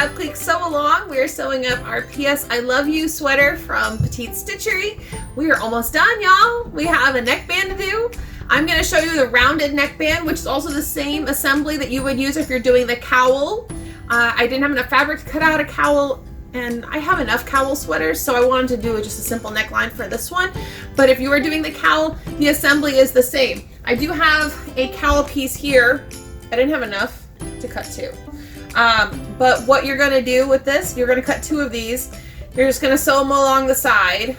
FabClique Sew Along. We are sewing up our PS I Love You sweater from Petite Stitchery. We are almost done, y'all. We have a neckband to do. I'm going to show you the rounded neckband, which is also the same assembly that you would use if you're doing the cowl. I didn't have enough fabric to cut out a cowl, and I have enough cowl sweaters, so I wanted to do just a simple neckline for this one. But if you are doing the cowl, the assembly is the same. I do have a cowl piece here. I didn't have enough to cut two. But what you're going to do with this, you're going to cut two of these. You're just going to sew them along the side,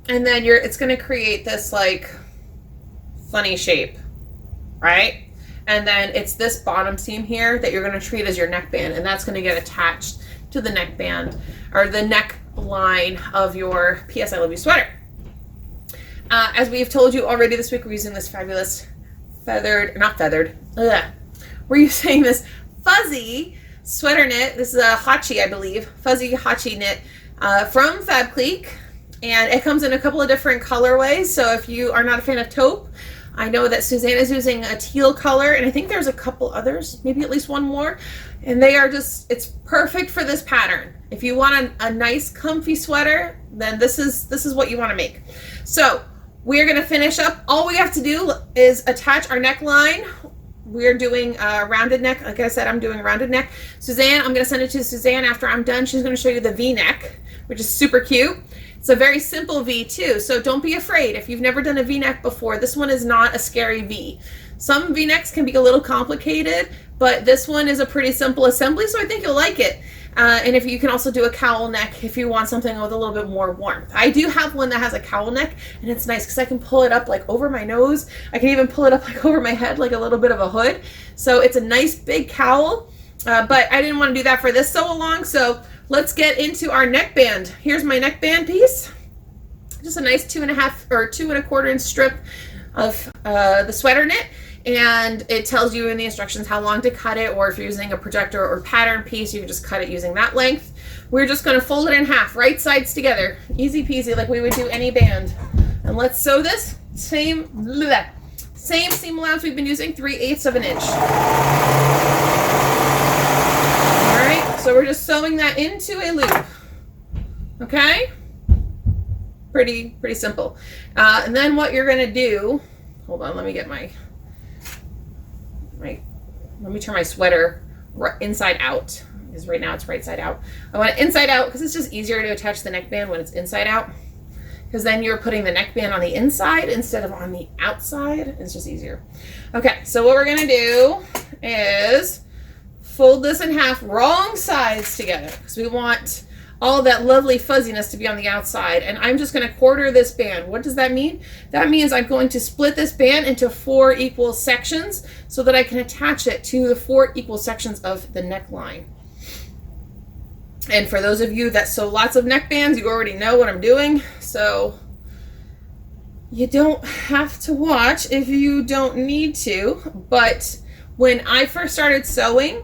and then it's going to create this like funny shape, right? And then it's this bottom seam here that you're going to treat as your neckband, and that's going to get attached to the neckband or the neckline of your PS I Love You sweater. As we've told you already this week, we're using this fabulous we're using this fuzzy sweater knit. This is a Hachi, I believe, fuzzy Hachi knit from FabClique, and it comes in a couple of different colorways. So if you are not a fan of taupe, I know that Suzanne is using a teal color, and I think there's a couple others, maybe at least one more, and they are just, it's perfect for this pattern. If you want a nice comfy sweater, then this is what you want to make. So we're going to finish up. All we have to do is attach our neckline. We're doing a rounded neck. Like I said, I'm doing a rounded neck. Suzanne, I'm going to send it to Suzanne after I'm done. She's going to show you the V-neck, which is super cute. It's a very simple V too, so don't be afraid. If you've never done a V-neck before, this one is not a scary V. Some V-necks can be a little complicated, but this one is a pretty simple assembly, so I think you'll like it. And if you can also do a cowl neck if you want something with a little bit more warmth. I do have one that has a cowl neck, and it's nice because I can pull it up like over my nose. I can even pull it up like over my head, like a little bit of a hood. So it's a nice big cowl, but I didn't want to do that for this sew along, so let's get into our neckband. Here's my neckband piece. Just a nice 2.5 or 2 1/4 inch strip of the sweater knit. And it tells you in the instructions how long to cut it, or if you're using a projector or pattern piece, you can just cut it using that length. We're just going to fold it in half, right sides together. Easy peasy, like we would do any band. And let's sew this. Same seam allowance we've been using, 3/8 of an inch. Alright, so we're just sewing that into a loop. Okay? Pretty simple. And then what you're going to do, hold on, let me get let me turn my sweater inside out, because right now it's right side out. I want it inside out because it's just easier to attach the neckband when it's inside out, because then you're putting the neckband on the inside instead of on the outside. It's just easier. Okay, so what we're going to do is fold this in half, wrong sides together, because we want all that lovely fuzziness to be on the outside. And I'm just going to quarter this band. What does that mean? That means I'm going to split this band into 4 equal sections so that I can attach it to the 4 equal sections of the neckline. And for those of you that sew lots of neckbands, you already know what I'm doing. So you don't have to watch if you don't need to. But when I first started sewing,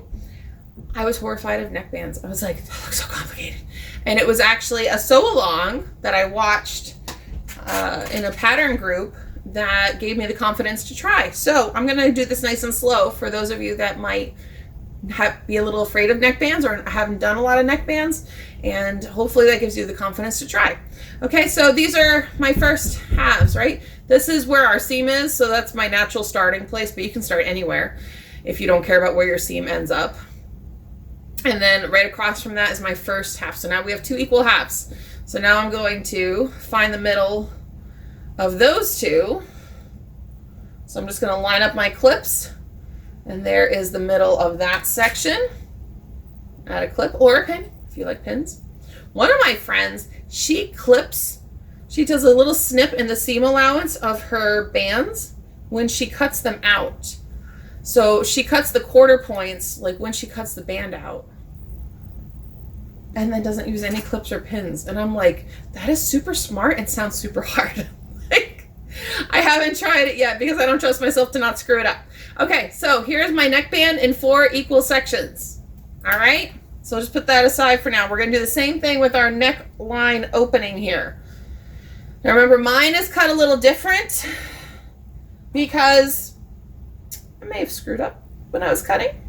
I was horrified of neckbands. I was like, that looks so complicated. And it was actually a sew along that I watched in a pattern group that gave me the confidence to try. So I'm going to do this nice and slow for those of you that might be a little afraid of neckbands or haven't done a lot of neckbands. And hopefully that gives you the confidence to try. Okay, so these are my first halves, right? This is where our seam is, so that's my natural starting place, but you can start anywhere if you don't care about where your seam ends up. And then right across from that is my first half. So now we have 2 equal halves. So now I'm going to find the middle of those 2. So I'm just going to line up my clips. And there is the middle of that section. Add a clip or a pin if you like pins. One of my friends, she does a little snip in the seam allowance of her bands when she cuts them out. So she cuts the quarter points like when she cuts the band out, and then doesn't use any clips or pins. And I'm like, that is super smart and sounds super hard. Like, I haven't tried it yet because I don't trust myself to not screw it up. Okay, so here's my neckband in 4 equal sections. All right, so just put that aside for now. We're going to do the same thing with our neckline opening here. Now remember, mine is cut a little different because I may have screwed up when I was cutting.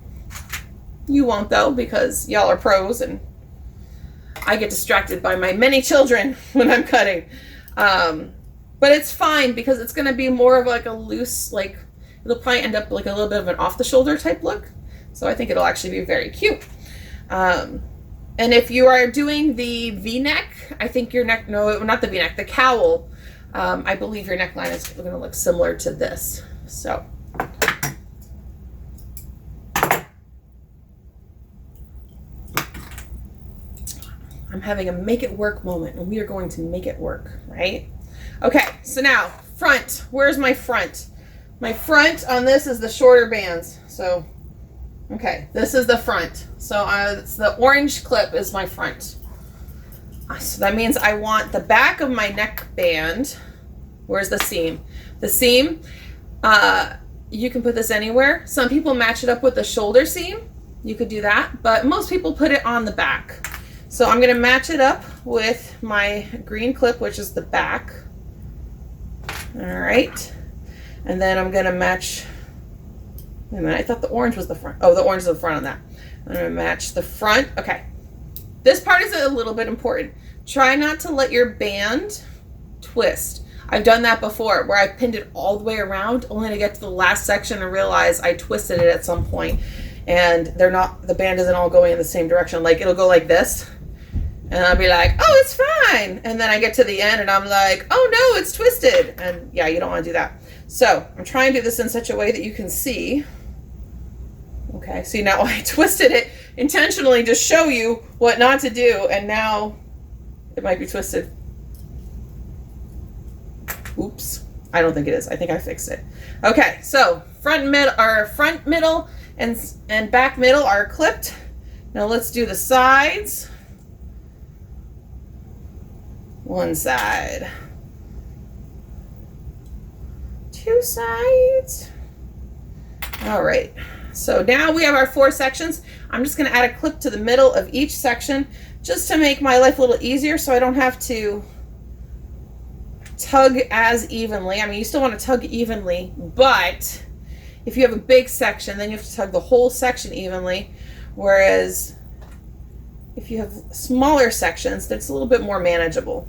You won't though, because y'all are pros and I get distracted by my many children when I'm cutting. But it's fine because it's going to be more of like a loose, like it'll probably end up like a little bit of an off the shoulder type look. So I think it'll actually be very cute. And if you are doing the V-neck, I think your neck, no, not the V-neck, the cowl, I believe your neckline is going to look similar to this. So. I'm having a make it work moment, and we are going to make it work, right? Okay, so now, front. Where's my front? My front on this is the shorter bands. So, okay, this is the front. So it's the orange clip is my front. So that means I want the back of my neckband. Where's the seam? The seam, you can put this anywhere. Some people match it up with the shoulder seam. You could do that, but most people put it on the back. So I'm going to match it up with my green clip, which is the back. All right. And then I'm going to match, wait a minute, I thought the orange was the front. Oh, the orange is the front on that. I'm going to match the front. Okay. This part is a little bit important. Try not to let your band twist. I've done that before where I pinned it all the way around only to get to the last section and realize I twisted it at some point and the band isn't all going in the same direction. Like it'll go like this. And I'll be like, oh, it's fine. And then I get to the end and I'm like, oh no, it's twisted. And yeah, you don't want to do that. So I'm trying to do this in such a way that you can see. Okay, see now I twisted it intentionally to show you what not to do. And now it might be twisted. Oops, I don't think it is. I think I fixed it. Okay, so front, middle, and back middle are clipped. Now let's do the sides. One side, two sides. All right, so now we have our 4 sections. I'm just going to add a clip to the middle of each section just to make my life a little easier so I don't have to tug as evenly. I mean, you still want to tug evenly, but if you have a big section, then you have to tug the whole section evenly, whereas if you have smaller sections, that's a little bit more manageable.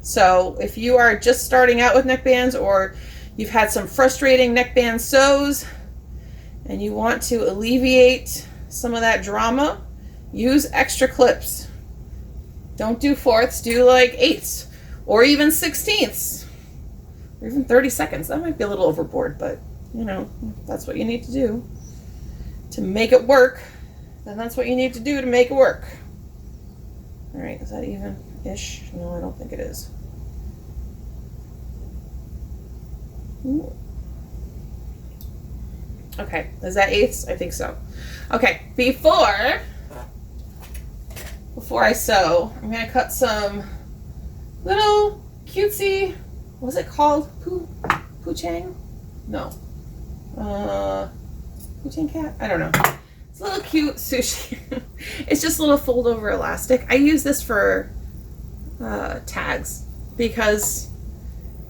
So if you are just starting out with neckbands or you've had some frustrating neckband sews and you want to alleviate some of that drama, use extra clips. Don't do 4ths, do like 8ths or even 16ths or even 32nds. That might be a little overboard, but you know, if that's what you need to do to make it work, then that's what you need to do to make it work. All right, is that even-ish? No, I don't think it is. Ooh. Okay, is that 8ths? I think so. Okay, before I sew, I'm gonna cut some little cutesy, what's it called? Poochang? No. Poochang cat? I don't know. It's a little cute sushi. It's just a little fold over elastic. I use this for tags because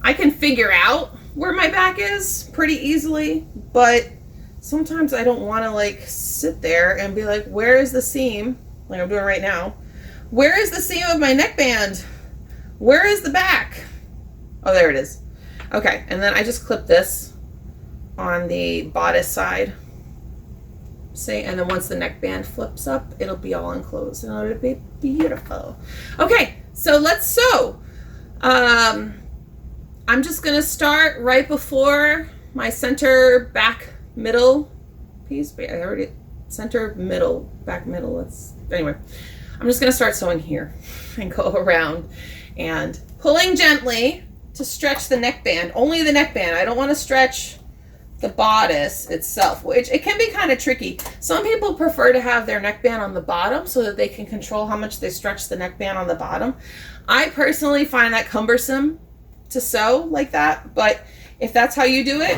I can figure out where my back is pretty easily, but sometimes I don't want to like sit there and be like, where is the seam? Like I'm doing right now. Where is the seam of my neckband? Where is the back? Oh, there it is. Okay, and then I just clip this on the bodice side. See, and then once the neckband flips up, it'll be all enclosed and it'll be beautiful. Okay, so let's sew. I'm just gonna start right before my center back middle piece. Wait, I already center middle back middle. Anyway, I'm just gonna start sewing here and go around and pulling gently to stretch the neckband. Only the neckband. I don't want to stretch the bodice itself, which it can be kind of tricky. Some people prefer to have their neckband on the bottom so that they can control how much they stretch the neckband on the bottom. I personally find that cumbersome to sew like that, but if that's how you do it,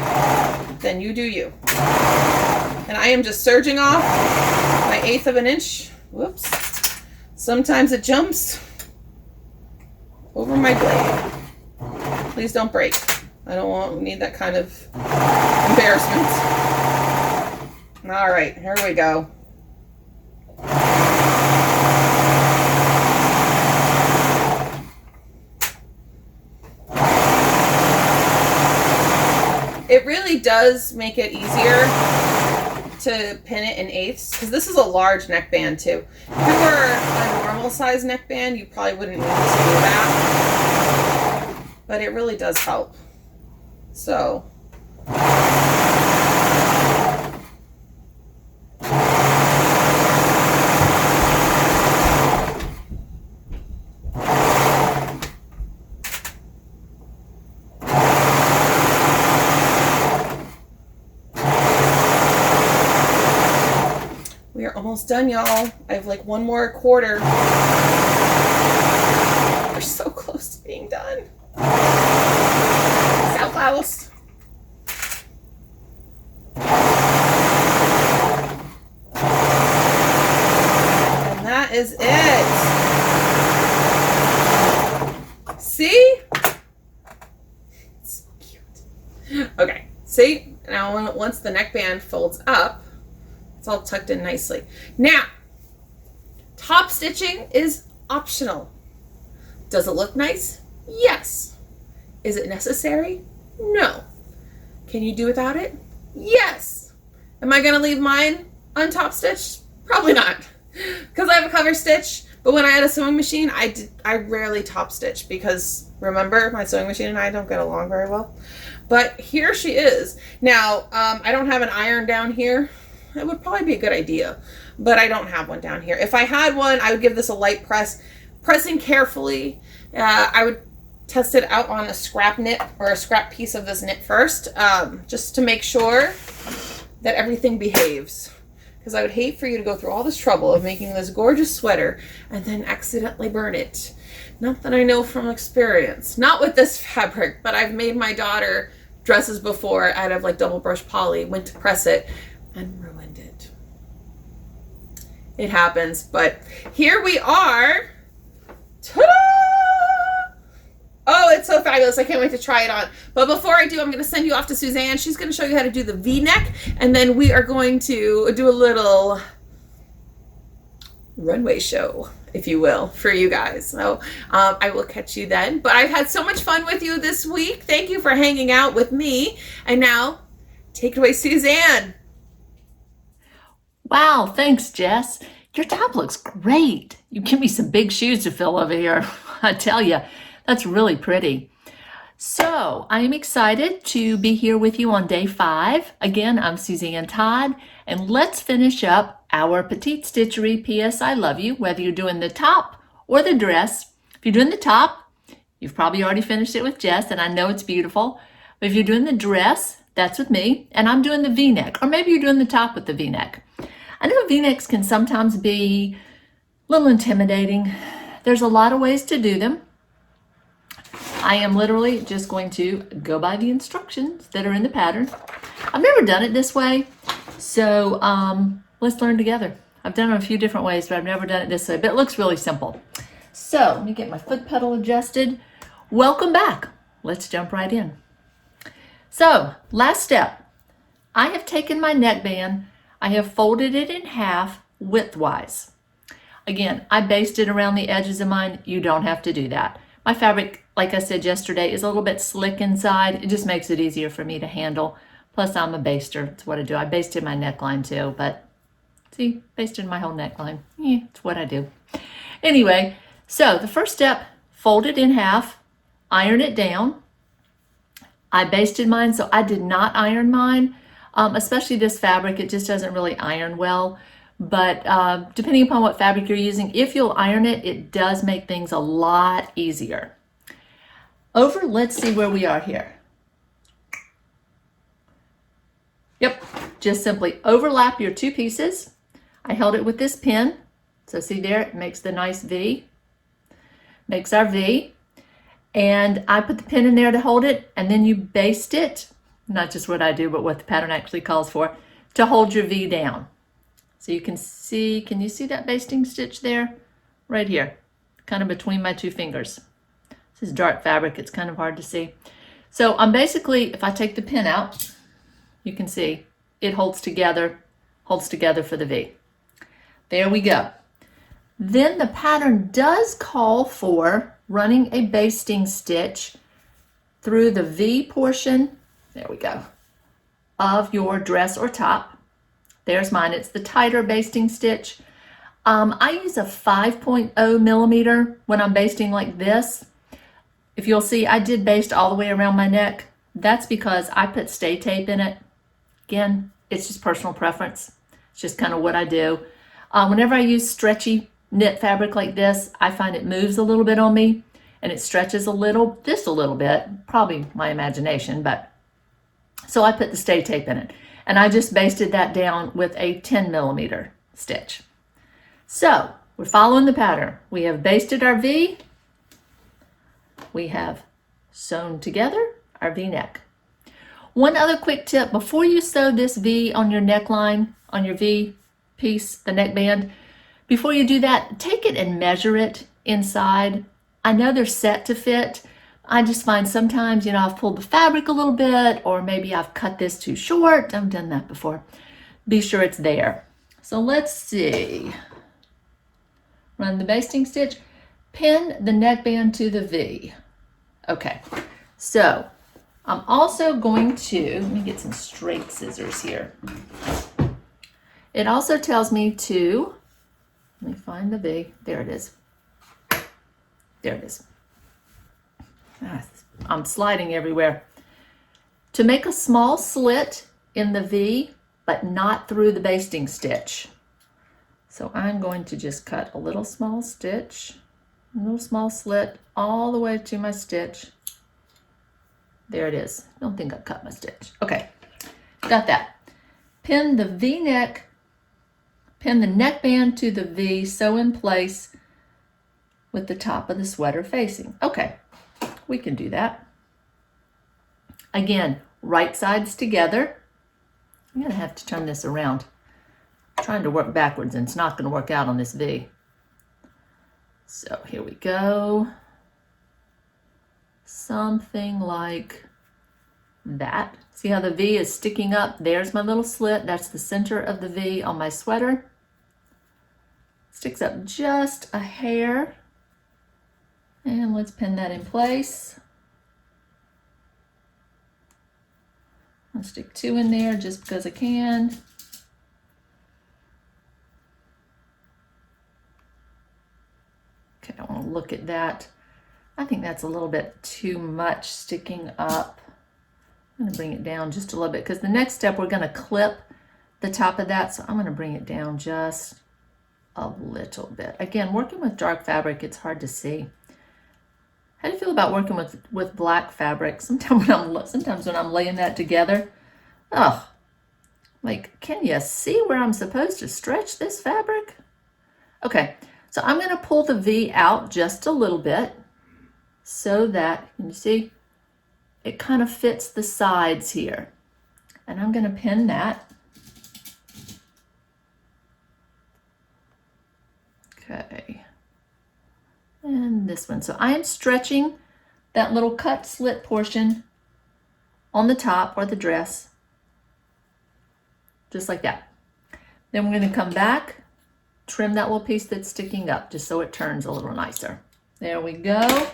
then you do you. And I am just serging off my 1/8 of an inch. Whoops. Sometimes it jumps over my blade. Please don't break. I don't need that kind of embarrassment. All right, here we go. does make it easier to pin it in eighths, because this is a large neckband too. If it were a normal size neckband, you probably wouldn't need to do that, but it really does help. So we are almost done, y'all. I have like one more quarter. We're so close to being done. So close. And that is it. See? So cute. Okay, see? Now once the neckband folds up, it's all tucked in nicely. Now, top stitching is optional. Does it look nice? Yes. Is it necessary? No. Can you do without it? Yes. Am I gonna leave mine untop stitched? Probably not, because I have a cover stitch. But when I had a sewing machine, I rarely top stitch, because remember, my sewing machine and I don't get along very well. But here she is. Now, I don't have an iron down here. It would probably be a good idea, but I don't have one down here. If I had one, I would give this a light press. Pressing carefully, I would test it out on a scrap knit or a scrap piece of this knit first, just to make sure that everything behaves. Because I would hate for you to go through all this trouble of making this gorgeous sweater and then accidentally burn it. Not that I know from experience. Not with this fabric, but I've made my daughter dresses before out of like double brush poly, went to press it, and ruined it. It happens, but here we are. Ta-da! Oh, it's so fabulous. I can't wait to try it on. But before I do, I'm going to send you off to Suzanne. She's going to show you how to do the V-neck, and then we are going to do a little runway show, if you will, for you guys. So I will catch you then. But I've had so much fun with you this week. Thank you for hanging out with me. And now, take it away, Suzanne. Wow, thanks, Jess. Your top looks great. You give me some big shoes to fill over here. I tell you, that's really pretty. So I am excited to be here with you on day 5. Again, I'm Suzanne Todd, and let's finish up our Petite Stitchery PS I Love You, whether you're doing the top or the dress. If you're doing the top, you've probably already finished it with Jess, and I know it's beautiful. But if you're doing the dress, that's with me, and I'm doing the V-neck, or maybe you're doing the top with the V-neck. I know V-necks can sometimes be a little intimidating. There's a lot of ways to do them. I am literally just going to go by the instructions that are in the pattern. I've never done it this way, so let's learn together. I've done it a few different ways, but I've never done it this way, but it looks really simple. So let me get my foot pedal adjusted. Welcome back. Let's jump right in. So last step, I have taken my neckband, I have folded it in half widthwise. Again, I basted around the edges of mine. You don't have to do that. My fabric, like I said yesterday, is a little bit slick inside. It just makes it easier for me to handle. Plus, I'm a baster. That's what I do. I basted my neckline too, but see, basted my whole neckline. Yeah, it's what I do. Anyway, so the first step, fold it in half, iron it down. I basted mine, so I did not iron mine. Especially this fabric, it just doesn't really iron well. But depending upon what fabric you're using, if you'll iron it, it does make things a lot easier. Let's see where we are here. Yep, just simply overlap your two pieces. I held it with this pin. So see there, it makes the nice V. Makes our V. And I put the pin in there to hold it, and then you baste it. Not just what I do, but what the pattern actually calls for, to hold your V down. So you can see that basting stitch there? Right here, kind of between my two fingers. This is dark fabric, it's kind of hard to see. So I'm basically, if I take the pin out, you can see it holds together for the V. There we go. Then the pattern does call for running a basting stitch through the V portion. There we go. of your dress or top. There's mine. It's the tighter basting stitch. I use a 5.0 millimeter when I'm basting like this. If you'll see, I did baste all the way around my neck. That's because I put stay tape in it. Again, it's just personal preference. It's just kind of what I do. Whenever I use stretchy knit fabric like this, I find it moves a little bit on me and it stretches a little, just a little bit, probably my imagination, but so I put the stay tape in it. And I just basted that down with a 10 millimeter stitch. So we're following the pattern. We have basted our V. We have sewn together our V-neck. One other quick tip, before you sew this V on your neckline, on your V piece, the neckband, before you do that, take it and measure it inside. I know they're set to fit. I just find sometimes, I've pulled the fabric a little bit, or maybe I've cut this too short. I've done that before. Be sure it's there. So let's see. Run the basting stitch, pin the neckband to the V. Okay, so I'm also going to, let me get some straight scissors here. It also tells me to, let me find the V, there it is. There it is. I'm sliding everywhere. To make a small slit in the V, but not through the basting stitch. So I'm going to just cut a little small stitch, a little small slit all the way to my stitch. There it is. Don't think I cut my stitch. Okay, got that. Pin the V-neck, pin the neckband to the V, sew in place with the top of the sweater facing. Okay, we can do that. Again, right sides together. I'm gonna have to turn this around. I'm trying to work backwards and it's not gonna work out on this V. So here we go. Something like that. See how the V is sticking up? There's my little slit. That's the center of the V on my sweater. Sticks up just a hair. And let's pin that in place. I'll stick 2 in there just because I can. Okay, I want to look at that. I think that's a little bit too much sticking up. I'm going to bring it down just a little bit because the next step we're going to clip the top of that. So I'm going to bring it down just a little bit. Again, working with dark fabric, it's hard to see. How do you feel about working with black fabric? Sometimes when I'm laying that together, like, can you see where I'm supposed to stretch this fabric? Okay, so I'm going to pull the V out just a little bit so that, can you see, it kind of fits the sides here. And I'm going to pin that. Okay. And this one. So I am stretching that little cut slit portion on the top or the dress, just like that. Then we're going to come back, trim that little piece that's sticking up just so it turns a little nicer. There we go.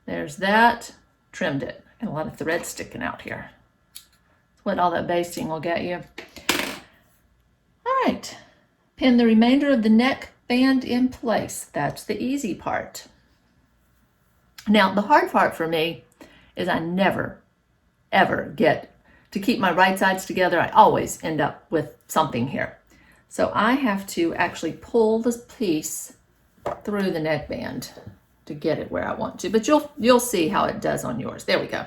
There's that. Trimmed it. Got a lot of thread sticking out here. That's what all that basting will get you. All right. Pin the remainder of the neck band in place. That's the easy part. Now, the hard part for me is I never, ever get to keep my right sides together. I always end up with something here. So I have to actually pull this piece through the neckband to get it where I want to. But you'll see how it does on yours. There we go.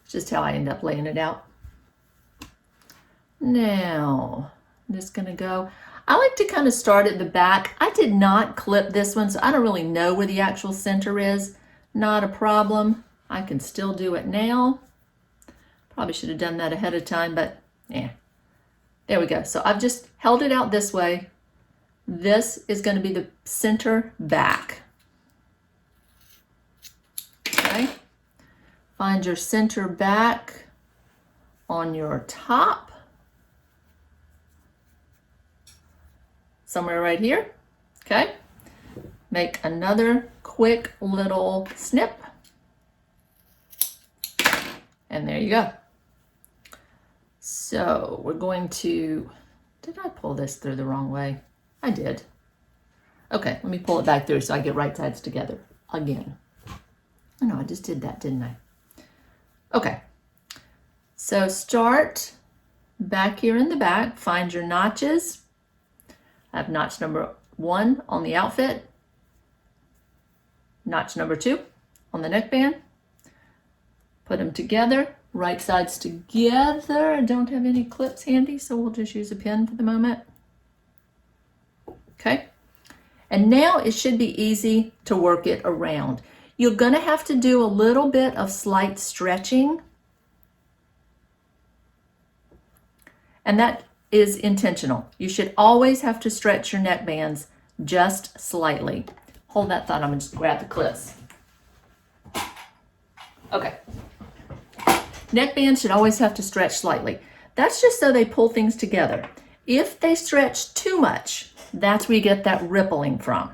It's just how I end up laying it out. Now, I'm just going to go. I like to kind of start at the back. I did not clip this one, so I don't really know where the actual center is. Not a problem. I can still do it now. Probably should have done that ahead of time, but yeah. There we go. So I've just held it out this way. This is going to be the center back. Okay. Find your center back on your top. Somewhere right here, okay? Make another quick little snip. And there you go. So we're going to, did I pull this through the wrong way? I did. Okay, let me pull it back through so I get right sides together again. Oh no, I just did that, didn't I? Okay, so start back here in the back, find your notches. I have notch number 1 on the outfit, notch number 2 on the neckband. Put them together, right sides together. I don't have any clips handy, so we'll just use a pin for the moment. Okay, and now it should be easy to work it around. You're gonna have to do a little bit of slight stretching, and that is intentional. You should always have to stretch your neckbands just slightly. Hold that thought, I'm gonna just grab the clips. Okay. Neckbands should always have to stretch slightly. That's just so they pull things together. If they stretch too much, that's where you get that rippling from.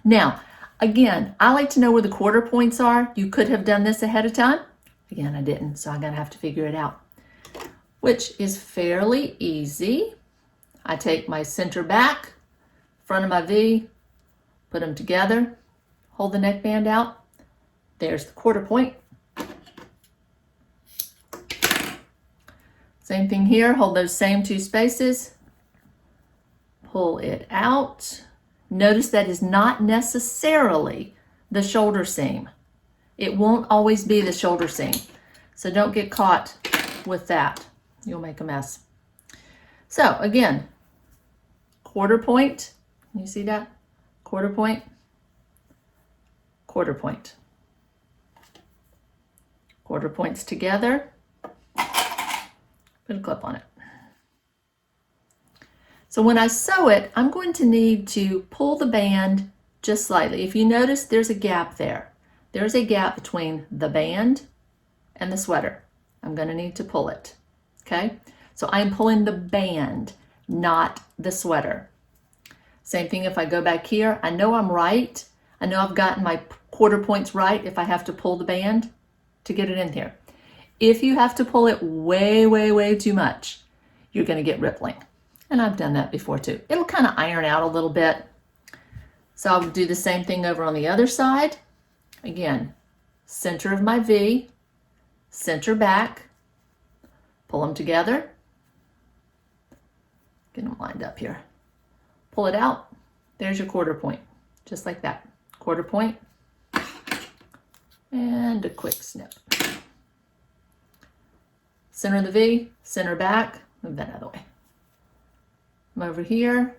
Now, again, I like to know where the quarter points are. You could have done this ahead of time. Again, I didn't, so I'm gonna have to figure it out, which is fairly easy. I take my center back, front of my V, put them together, hold the neckband out. There's the quarter point. Same thing here, hold those same 2 spaces, pull it out. Notice that is not necessarily the shoulder seam. It won't always be the shoulder seam. So don't get caught with that. You'll make a mess. So again, quarter point, you see that? Quarter point, quarter point. Quarter points together. Put a clip on it. So when I sew it, I'm going to need to pull the band just slightly. If you notice, there's a gap there. There's a gap between the band and the sweater. I'm going to need to pull it. Okay? So I'm pulling the band, not the sweater. Same thing if I go back here. I know I'm right. I know I've gotten my quarter points right if I have to pull the band to get it in here. If you have to pull it way, way, way too much, you're going to get rippling. And I've done that before too. It'll kind of iron out a little bit. So I'll do the same thing over on the other side. Again, center of my V, center back, pull them together. Get them lined up here. Pull it out. There's your quarter point, just like that. Quarter point and a quick snip. Center of the V, center back, move that out of the way. I'm over here,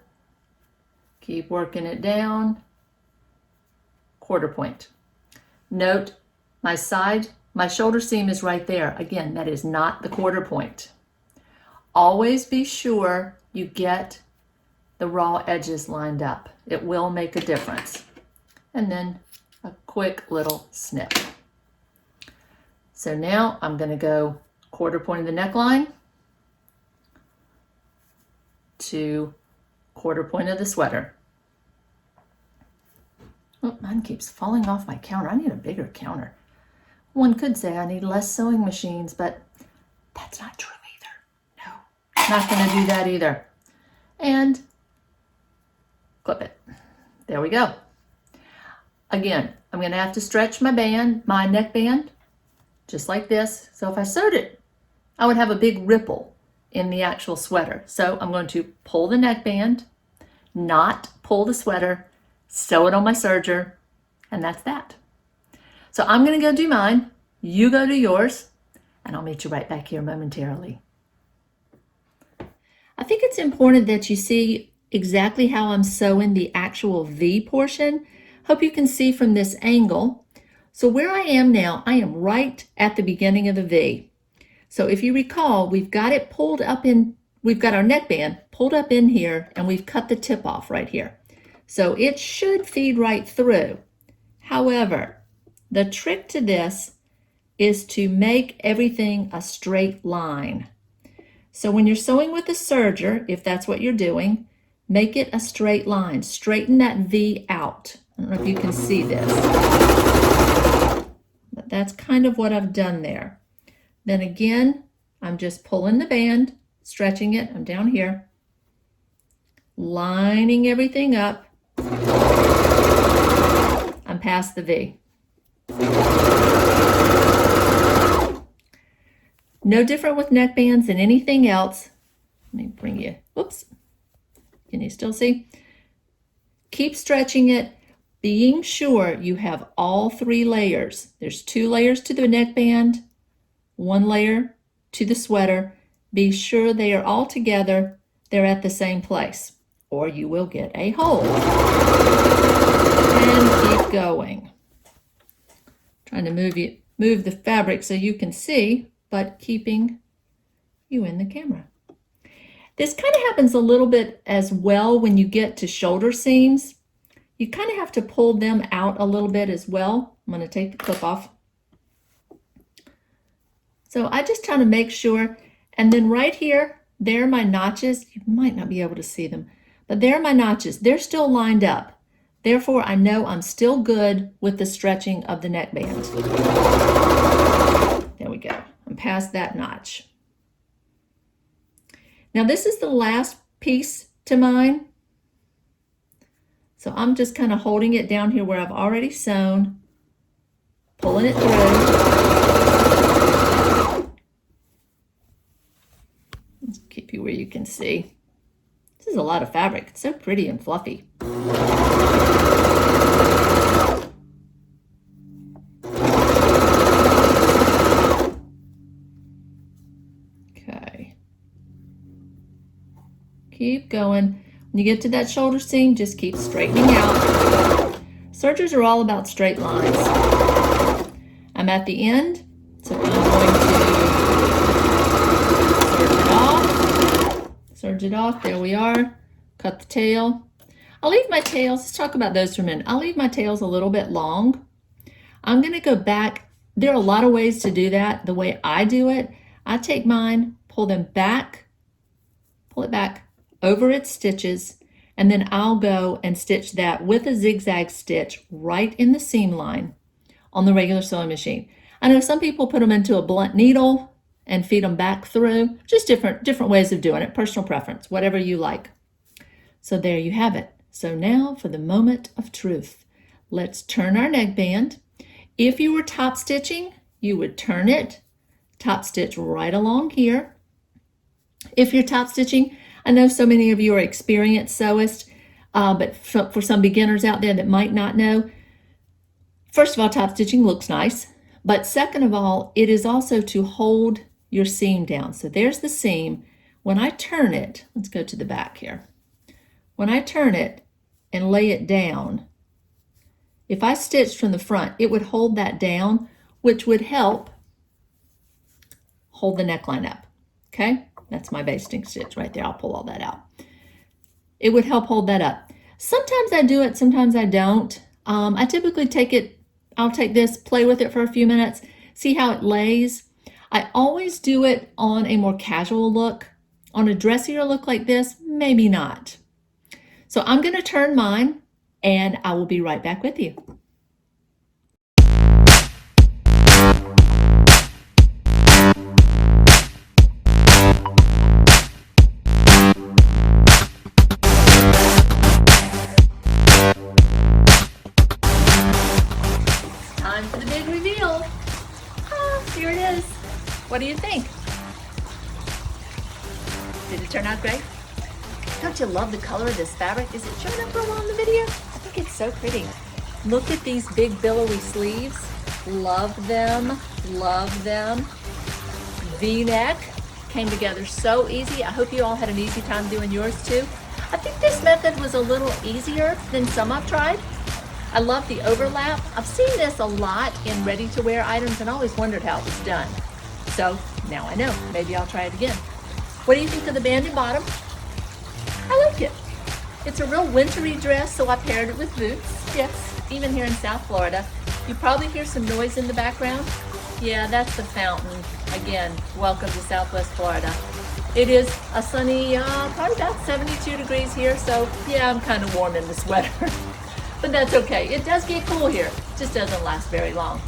keep working it down, quarter point. Note my shoulder seam is right there. Again, that is not the quarter point. Always be sure you get the raw edges lined up. It will make a difference. And then a quick little snip. So now I'm going to go quarter point of the neckline to quarter point of the sweater. Oh, mine keeps falling off my counter. I need a bigger counter. One could say I need less sewing machines, but that's not true either. No, not going to do that either. And clip it. There we go. Again, I'm going to have to stretch my neckband, just like this. So if I sewed it, I would have a big ripple in the actual sweater. So I'm going to pull the neckband, not pull the sweater, sew it on my serger, and that's that. So I'm going to go do mine, you go do yours, and I'll meet you right back here momentarily. I think it's important that you see exactly how I'm sewing the actual V portion. Hope you can see from this angle. So where I am now, I am right at the beginning of the V. So if you recall, we've got it pulled up in, we've got our neckband pulled up in here, and we've cut the tip off right here. So it should feed right through. However, the trick to this is to make everything a straight line. So when you're sewing with a serger, if that's what you're doing, make it a straight line. Straighten that V out. I don't know if you can see this, but that's kind of what I've done there. Then again, I'm just pulling the band, stretching it. I'm down here, lining everything up. I'm past the V. No different with neckbands than anything else. Let me bring you, whoops. Can you still see? Keep stretching it, being sure you have all 3 layers. There's 2 layers to the neckband, 1 layer to the sweater. Be sure they are all together. They're at the same place, or you will get a hole. And keep going. Trying to move the fabric so you can see, but keeping you in the camera. This kind of happens a little bit as well when you get to shoulder seams. You kind of have to pull them out a little bit as well. I'm going to take the clip off. So I just try to make sure, and then right here, there are my notches. You might not be able to see them, but there are my notches. They're still lined up. Therefore, I know I'm still good with the stretching of the neckband. There we go. I'm past that notch. Now this is the last piece to mine. So I'm just kind of holding it down here where I've already sewn, pulling it through. Let's keep you where you can see. This is a lot of fabric. It's so pretty and fluffy. Okay. Keep going. When you get to that shoulder seam, just keep straightening out. Sergers are all about straight lines. I'm at the end, so I'm going to serge it off. There we are. Cut the tail. I'll leave my tails, let's talk about those for a minute. I'll leave my tails a little bit long. I'm going to go back. There are a lot of ways to do that. The way I do it, I take mine, pull them back, pull it back over its stitches, and then I'll go and stitch that with a zigzag stitch right in the seam line on the regular sewing machine. I know some people put them into a blunt needle and feed them back through. Just different ways of doing it, personal preference, whatever you like. So there you have it. So now for the moment of truth. Let's turn our neckband. If you were top stitching, you would turn it, top stitch right along here. If you're top stitching, I know so many of you are experienced sewists, but for some beginners out there that might not know, first of all, top stitching looks nice, but second of all, it is also to hold your seam down. So there's the seam. When I turn it, let's go to the back here. When I turn it and lay it down, if I stitched from the front, it would hold that down, which would help hold the neckline up, okay? That's my basting stitch right there. I'll pull all that out. It would help hold that up. Sometimes I do it, sometimes I don't. I typically I'll take this, play with it for a few minutes, see how it lays. I always do it on a more casual look. On a dressier look like this, maybe not. So I'm going to turn mine and I will be right back with you. Time for the big reveal. Here it is. What do you think? Did it turn out great? Don't you love the color of this fabric? Is it showing up real well in the video? I think it's so pretty. Look at these big billowy sleeves. Love them, love them. V-neck came together so easy. I hope you all had an easy time doing yours too. I think this method was a little easier than some I've tried. I love the overlap. I've seen this a lot in ready-to-wear items and always wondered how it was done. So now I know. Maybe I'll try it again. What do you think of the banded bottom? I like it. It's a real wintry dress, so I paired it with boots. Yes, even here in South Florida. You probably hear some noise in the background. Yeah, that's the fountain. Again, welcome to Southwest Florida. It is a sunny, probably about 72 degrees here, so yeah, I'm kind of warm in the sweater. But that's okay. It does get cool here. It just doesn't last very long.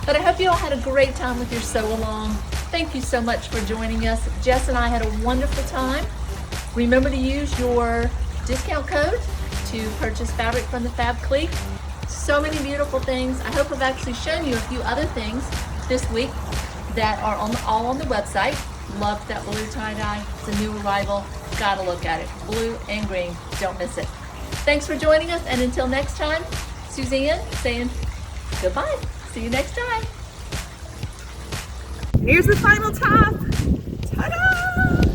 But I hope you all had a great time with your sew along. Thank you so much for joining us. Jess and I had a wonderful time. Remember to use your discount code to purchase fabric from the Fab Clique. So many beautiful things. I hope I've actually shown you a few other things this week that are all on the website. Loved that blue tie-dye. It's a new arrival. Gotta look at it. Blue and green. Don't miss it. Thanks for joining us, and until next time, Suzanne saying goodbye. See you next time. Here's the final top. Ta-da!